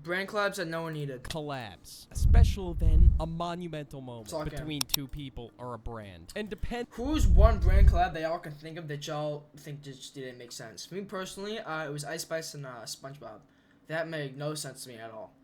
Brand collabs that no one needed. Collabs. A special event, a monumental moment Talking. between two people or a brand. And Who's one brand collab that y'all can think of that y'all think just didn't make sense? For me personally, it was Spice and Spongebob. That made no sense to me at all.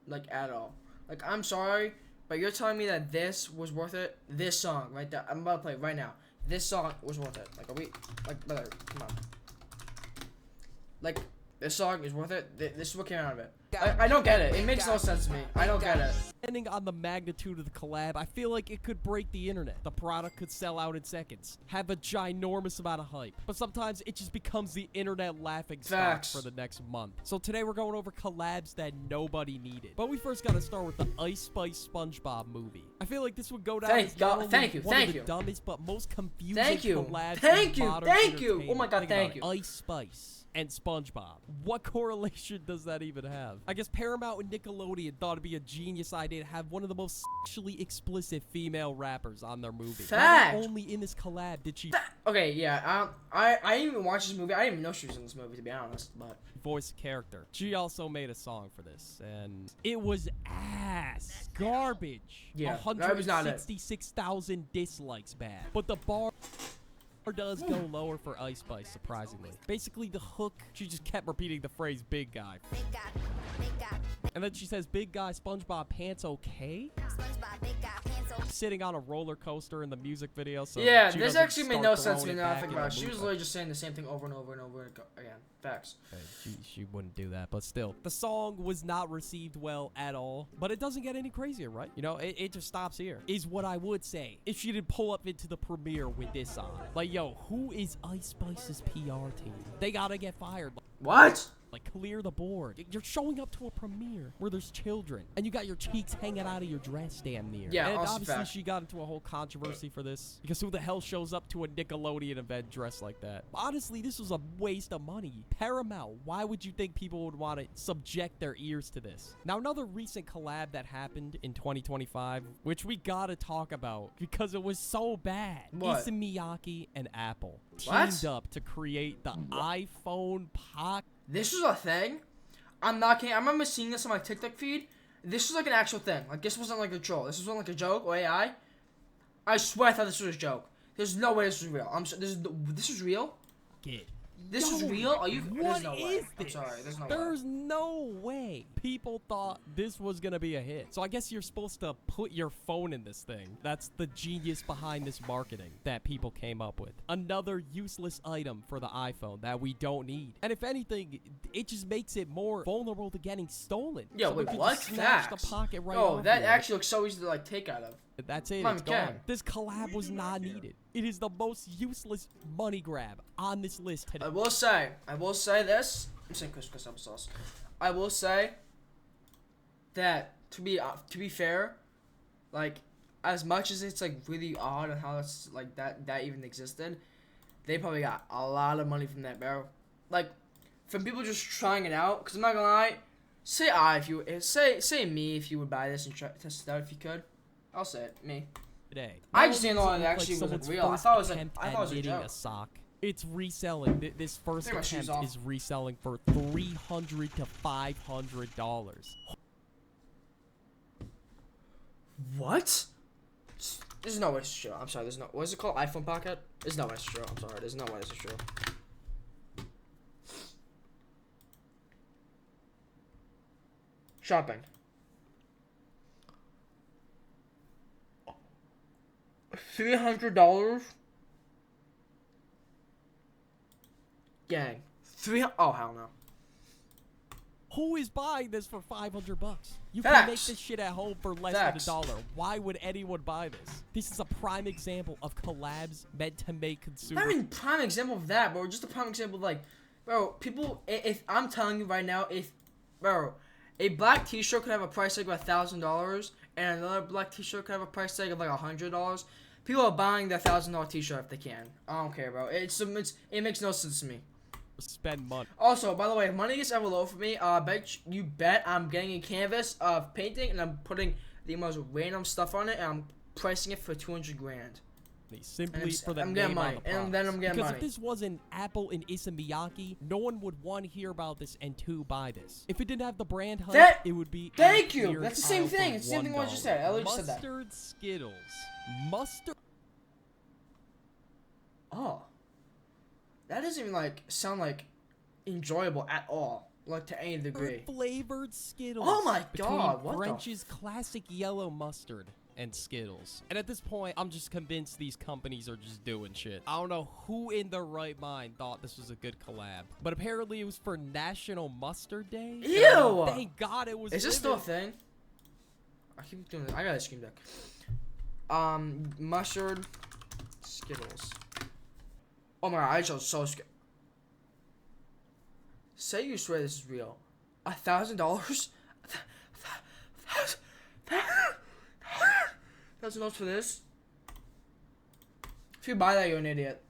Like, at all. Like, I'm sorry, but you're telling me that this was worth it? This song, right there. I'm about to play it right now. This song was worth it. Like, are we... Like, brother, come on. Like, this song is worth it? This is what came out of it. I don't get it. It makes no sense to me. I don't get it. Depending on the magnitude of the collab, I feel like it could break the internet. The product could sell out in seconds, have a ginormous amount of hype, but sometimes it just becomes the internet laughing stock for the next month. So today we're going over collabs that nobody needed. But we first got to start with the Ice Spice SpongeBob movie. I feel like this would go down as not only one of the dumbest but most confusing collabs in modern entertainment. Oh my god, thank you. Ice Spice and SpongeBob. What correlation does that even have? I guess Paramount and Nickelodeon thought it'd be a genius idea to have one of the most sexually explicit female rappers on their movie. Not only in this collab did she okay, yeah, I didn't even watch this movie. I didn't even know she was in this movie, to be honest, but voice character. She also made a song for this, and it was ass garbage. Yeah, 166,000 dislikes bad. But the bar does go lower for Ice Spice, surprisingly. Basically, the hook, she just kept repeating the phrase big guy. Big guy, big guy. And then she says, big guy, SpongeBob pants okay? SpongeBob, big guy, pants okay. Sitting on a roller coaster in the music video. So yeah, this actually made no sense to me now I think about it. She was literally just saying the same thing over and over and over again. Facts. She wouldn't do that, but still. The song was not received well at all, but it doesn't get any crazier, right? You know, it just stops here, is what I would say if she didn't pull up into the premiere with this song. Like, yo, who is Ice Spice's PR team? They gotta get fired. What? Like, clear the board. You're showing up to a premiere where there's children, and you got your cheeks hanging out of your dress damn near. Yeah, and obviously she got into a whole controversy for this, because who the hell shows up to a Nickelodeon event dressed like that? Honestly, this was a waste of money. Paramount, why would you think people would want to subject their ears to this? Now, another recent collab that happened in 2025, which we gotta talk about, because it was so bad. What? It's Miyaki and Apple teamed up to create the iPhone Pocket. This was a thing? I'm not kidding. I remember seeing this on my TikTok feed. This was like an actual thing. Like, this wasn't like a troll. This wasn't like a joke or AI. I swear I thought this was a joke. There's no way this was real. This is real? This is real? Are you? There's no way. I'm sorry. There's no way. There's no way. People thought this was gonna be a hit. So I guess you're supposed to put your phone in this thing. That's the genius behind this marketing that people came up with. Another useless item for the iPhone that we don't need. And if anything, it just makes it more vulnerable to getting stolen. Yeah, wait, what? The pocket right oh, that actually looks so easy to like take out of. That's it. It's gone. This collab was not needed. It is the most useless money grab on this list today. I will say this. I'm saying Chris applesauce. I will say that to be fair, like, as much as it's like really odd on how that's like that even existed, they probably got a lot of money from that, bro. Like, from people just trying it out. Cause I'm not gonna lie, say me if you would buy this and test it out if you could. I'll say it, me. Today. I just didn't know it actually wasn't real. I thought it was a joke. A sock. It's reselling. This first attempt is reselling for $300 to $500. What? There's no way it's true. I'm sorry. There's no. What is it called? iPhone Pocket? There's no way it's true. I'm sorry. There's no way this is true. Shopping. $300? Gang. Oh, hell no. Who is buying this for $500? You Facts. can make this shit at home for less than $1. Why would anyone buy this? This is a prime example of collabs meant to make consumers. Not even prime example of that, bro. Just a prime example of, like, bro, people, if I'm telling you right now, bro, a black t-shirt could have a price tag of $1,000 and another black t-shirt could have a price tag of like $100. People are buying that $1,000 t-shirt if they can. I don't care, bro. It makes no sense to me. Spend money. Also, by the way, if money gets ever low for me, you bet I'm getting a canvas of painting and I'm putting the most random stuff on it and I'm pricing it for 200 grand. simply for the I'm name getting money, on the and then I'm getting because money. if this wasn't Apple and Miyaki, no one would one hear about this and two buy this. If it didn't have the brand hype, it would be. Thank you. That's the same thing. It's the same thing what I just said. I literally just said that. Mustard Skittles. Mustard. Oh, that doesn't even like sound like enjoyable at all, like to any degree. Flavored Skittles. Oh my god! What French's classic yellow mustard and Skittles. And at this point, I'm just convinced these companies are just doing shit. I don't know who in their right mind thought this was a good collab, but apparently it was for National Mustard Day. Ew! Thank God it was. Is this still a thing? I keep doing this. I got a screen deck. Mustard Skittles. Oh my god! I just so scared. Say you swear this is real. $1,000? $1,000 for this? If you buy that, you're an idiot.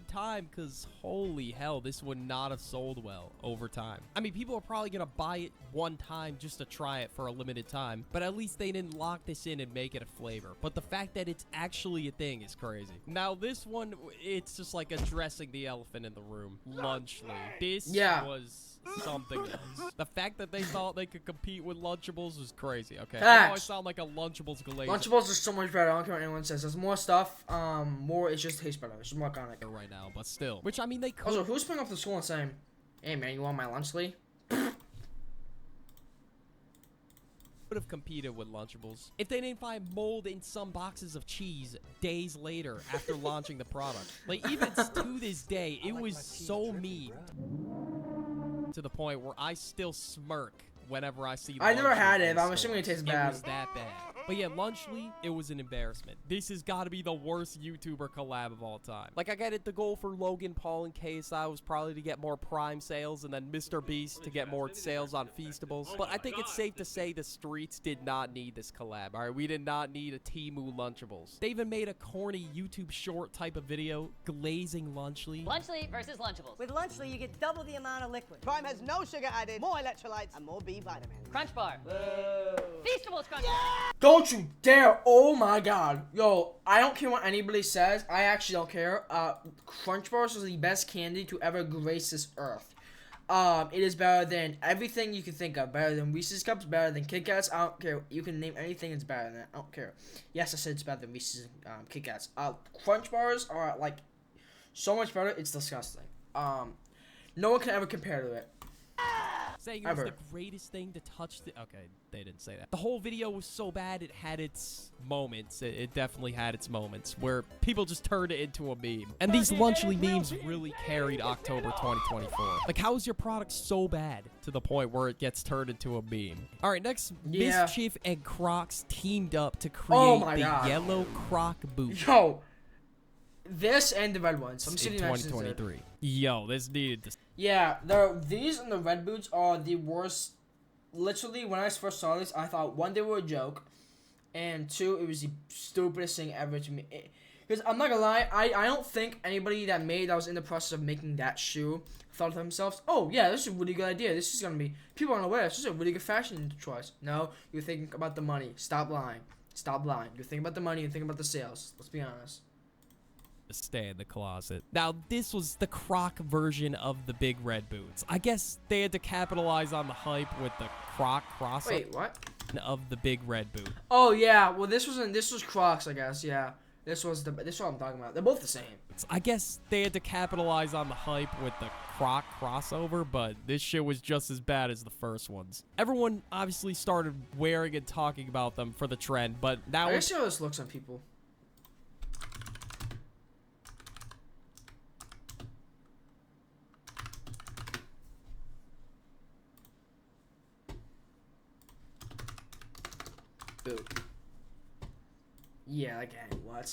Time, because holy hell, this would not have sold well over time. I mean, people are probably gonna buy it one time just to try it for a limited time, but at least they didn't lock this in and make it a flavor. But the fact that it's actually a thing is crazy. Now this one, it's just like addressing the elephant in the room. Lunchly. This was something else. The fact that they thought they could compete with Lunchables was crazy. Okay, I know I sound like a Lunchables glazer. Lunchables is so much better. I don't care what anyone says. There's more stuff. More. It just tastes better. It's just more iconic right now, but still. Which I mean, they could. Also, who's putting off the school and saying, "Hey man, you want my lunchly?" Would have competed with Lunchables if they didn't find mold in some boxes of cheese days later after launching the product. Like even to this day, it was so mean to the point where I still smirk whenever I see. I never had it. I'm assuming it tastes bad. It was that bad. But yeah, Lunchly, it was an embarrassment. This has got to be the worst YouTuber collab of all time. Like, I get it, the goal for Logan Paul and KSI was probably to get more Prime sales, and then Mr. Beast to get more sales on Feastables. But I think it's safe to say the streets did not need this collab, alright? We did not need a Temu Lunchables. They even made a corny YouTube short type of video, glazing Lunchly. Lunchly versus Lunchables. With Lunchly, you get double the amount of liquid. Prime has no sugar added, more electrolytes, and more B vitamins. Crunch Bar. Feastables Crunch Bar. Don't you dare! Oh my god. Yo, I don't care what anybody says. I actually don't care. Crunch Bars is the best candy to ever grace this earth. It is better than everything you can think of. Better than Reese's Cups, better than Kit Kats. I don't care. You can name anything, it's better than that. I don't care. Yes, I said it's better than Reese's Kit Kats. Crunch Bars are, like, so much better, it's disgusting. No one can ever compare to it. Saying it was the greatest thing to touch the... Okay, they didn't say that. The whole video was so bad, it had its moments. It definitely had its moments where people just turned it into a meme. And these Lunchly memes really carried October 2024. Like, how is your product so bad to the point where it gets turned into a meme? All right, next, Mischief and Crocs teamed up to create the yellow Croc boot. Yo, this and the red ones. I'm sitting in 2023. Yo, this needed to... Yeah, these and the red boots are the worst. Literally, when I first saw this, I thought, one, they were a joke, and two, it was the stupidest thing ever to me. Because I'm not gonna lie, I don't think anybody that was in the process of making that shoe thought to themselves, oh yeah, this is a really good idea. This is gonna be, people are gonna wear this. This is a really good fashion choice. No, you're thinking about the money. Stop lying. Stop lying. You're thinking about the money. You're thinking about the sales. Let's be honest. Stay in the closet. Now, this was the Croc version of the big red boots. I guess they had to capitalize on the hype with the Croc crossover. Wait, what? Of the big red boot. Oh yeah, well this was Crocs, I guess. Yeah, this is what I'm talking about. They're both the same. I guess they had to capitalize on the hype with the Croc crossover, but this shit was just as bad as the first ones. Everyone obviously started wearing and talking about them for the trend, but now I guess see how this looks on people. Boot. Yeah, again, what?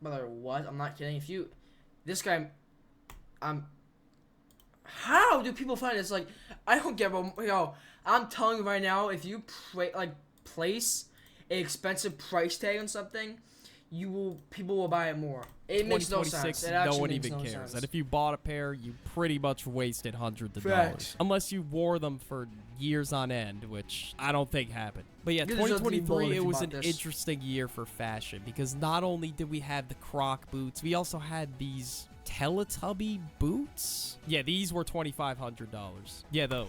Brother, what? I'm not kidding. If you, this guy, how do people find this? Like, I don't get what, yo, I'm telling you right now, if you place an expensive price tag on something, people will buy it more. It makes no sense. No one even cares. And if you bought a pair, you pretty much wasted hundreds of dollars. Unless you wore them for years on end, which I don't think happened. But yeah, You're just gonna be bold 2023, if it you was bought an this. interesting year for fashion because not only did we have the Croc boots, we also had these Teletubby boots. Yeah, these were $2,500. Yeah, those.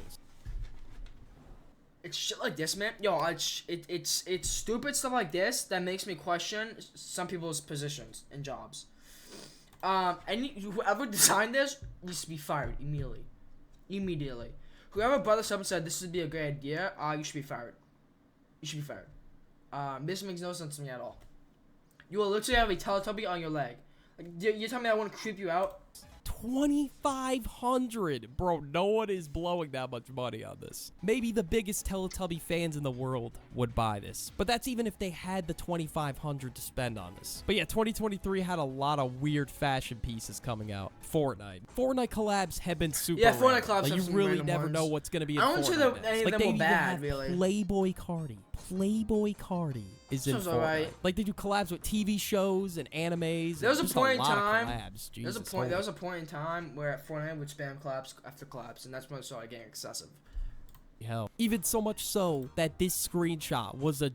It's shit like this, man. Yo, it's stupid stuff like this that makes me question some people's positions and jobs. Whoever designed this needs to be fired immediately. Immediately. Whoever brought this up and said this would be a great idea, you should be fired. You should be fired. This makes no sense to me at all. You will literally have a Teletubby on your leg. Like, you tell me I want to creep you out? $2,500, bro. No one is blowing that much money on this. Maybe the biggest Teletubby fans in the world would buy this, but that's even if they had the $2,500 to spend on this. But yeah, 2023 had a lot of weird fashion pieces coming out. Fortnite collabs have been super. Yeah, Fortnite rare. collabs Like, have you some really random never ones. know what's gonna be in I wouldn't say that Fortnite any of next. them They were even bad, have really. Playboi Carti. Playboi Carti is in Sounds Fortnite. alright. Like, they do collabs with TV shows and animes. There was and a just point in lot of time. collabs. There was Jesus, a point in time where Fortnite would spam collabs after collabs, and that's when it started getting excessive. hell. Even so much so that this screenshot was a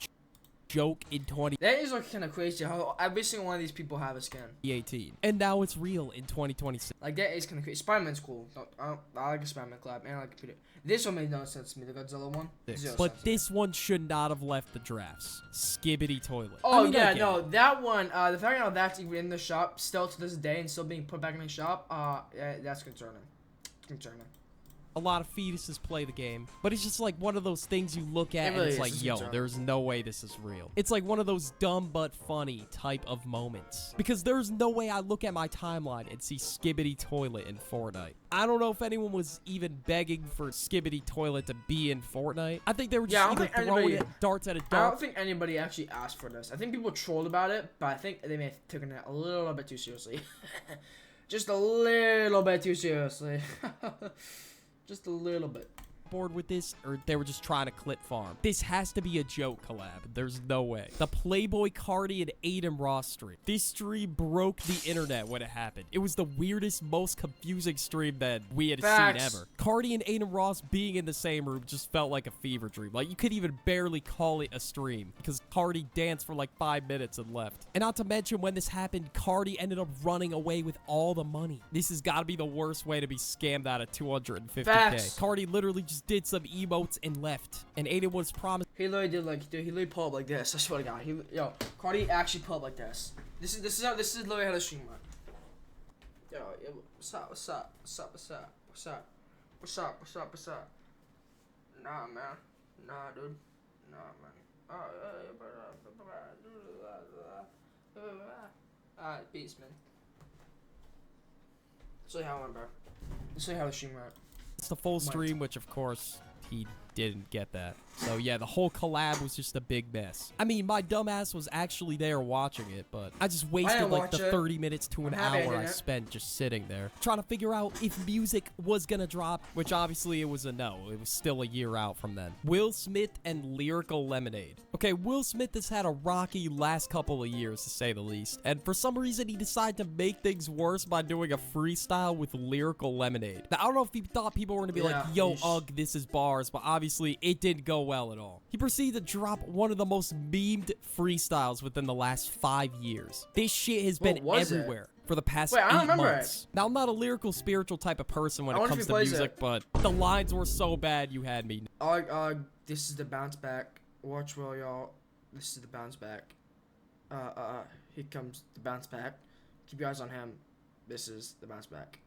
joke in That is like kind of crazy how every single one of these people have a skin. 2018. And now it's real in 2026. Like, that is kind of crazy. Spider-Man's cool. I like a Spider-Man collab, and I like computer. This one made no sense to me, the Godzilla one. Zero But sense. this one should not have left the drafts. Skibbity toilet. Oh, I mean, I yeah, get no, it. that one, the fact that that's even in the shop still to this day and still being put back in the shop, yeah, that's concerning. Concerning. A lot of fetuses play the game, but it's just like one of those things you look at It really and it's is, like, it's yo, concerning. there's no way this is real. It's like one of those dumb but funny type of moments. Because there's no way I look at my timeline and see Skibbity Toilet in Fortnite. I don't know if anyone was even begging for Skibbity Toilet to be in Fortnite. I think they were Yeah, I just don't either think throwing anybody- darts at a I dart. don't think anybody actually asked for this. I think people trolled about it, but I think they may have taken it a little bit too seriously. Just a little bit too seriously. Just a little bit. Bored with this, or they were just trying to clip farm. This has to be a joke collab. There's no way. The Playboi Carti and Adin Ross stream. This stream broke the internet when it happened. It was the weirdest, most confusing stream that we had Facts. seen ever. Carti and Adin Ross being in the same room just felt like a fever dream. Like, you could even barely call it a stream because Carti danced for like 5 minutes and left. And not to mention, when this happened, Carti ended up running away with all the money. This has got to be the worst way to be scammed out of 250K. Facts. Carti literally just did some emotes and left. And Adin was promised. He literally did like, dude, he literally pulled up like this. I swear to God, yo, Carti actually pulled up like this. This is literally how the stream went. Yo, what's up? Nah, man. Nah, dude. Nah, man. Alright, peace, man. That's how it went, bro. That's how the stream went. It's the full stream, which of course he didn't get that. So yeah, the whole collab was just a big mess. I mean, my dumbass was actually there watching it, but I just wasted like the 30 minutes to an hour I spent just sitting there trying to figure out if music was gonna drop, which obviously it was a no. It was still a year out from then. Will Smith and Lyrical Lemonade. Okay, Will Smith has had a rocky last couple of years, to say the least, and for some reason he decided to make things worse by doing a freestyle with Lyrical Lemonade. Now, I don't know if he thought people were gonna be like, yo, ugh, this is bars, but obviously it didn't go well at all. He proceeded to drop one of the most memed freestyles within the last 5 years. This shit has been everywhere for the past 8 months. Now, I'm not a lyrical, spiritual type of person when it comes to music, but the lines were so bad you had me. This is the bounce back. Watch well, y'all. This is the bounce back. Here comes the bounce back. Keep your eyes on him. This is the bounce back.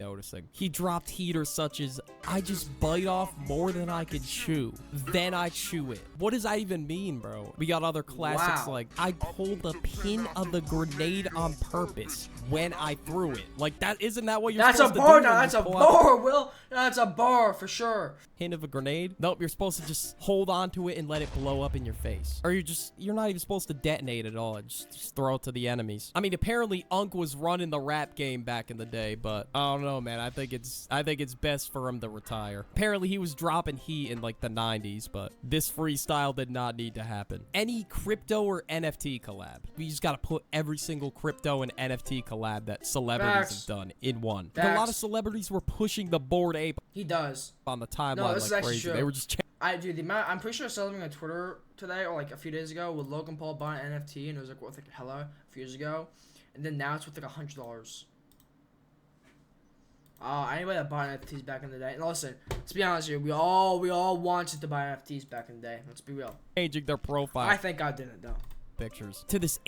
Noticing. He dropped heaters such as, I just bite off more than I can chew, then I chew it. What does that even mean, bro? We got other classics like, I pulled the pin of the grenade on purpose when I threw it. Like, that isn't that what you're supposed to do? That's a bar, Will. That's a bar for sure. Hint of a grenade? Nope, you're supposed to just hold on to it and let it blow up in your face. Or you're not even supposed to detonate at all. Just throw it to the enemies. I mean, apparently Unk was running the rap game back in the day, but I don't know. know, man. I think it's best for him to retire. Apparently, he was dropping heat in like the 90s, but this freestyle did not need to happen. Any crypto or NFT collab. We just gotta put every single crypto and NFT collab that celebrities have done in one. Like, a lot of celebrities were pushing the Bored Ape. He does. On the timeline No, this is like actually crazy. true. They were just I'm pretty sure I saw something on Twitter today or like a few days ago with Logan Paul buying an NFT and it was like worth like hella a few years ago, and then now it's worth like $100. Anybody that bought NFTs back in the day. And listen, let's be honest here. We all wanted to buy NFTs back in the day. Let's be real. changing their profile I think I didn't though. pictures to this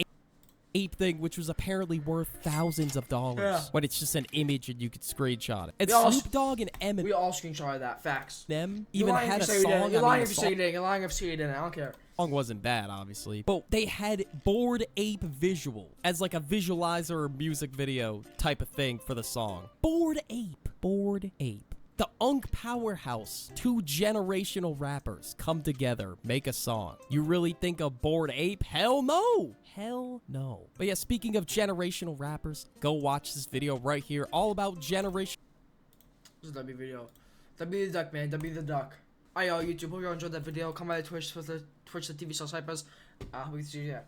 ape thing, which was apparently worth thousands of dollars. But it's just an image and you could screenshot it. And Snoop Dogg and Eminem. We all screenshotted that. Facts. Them even had a song. You're lying if you say you didn't. You're lying if you say you didn't. I don't care. Song wasn't bad, obviously, but they had Bored Ape visual as like a visualizer or music video type of thing for the song. Bored Ape. Bored Ape. The Unk Powerhouse, 2 generational rappers come together, make a song. You really think of Bored Ape? Hell no! Hell no. But yeah, speaking of generational rappers, go watch this video right here, all about generation. This is a W video. W the duck, man. W the duck. Yo, YouTube. Hope you all enjoyed that video. Come by the Twitch for the Twitch, the TV show Cypress. We can see you there.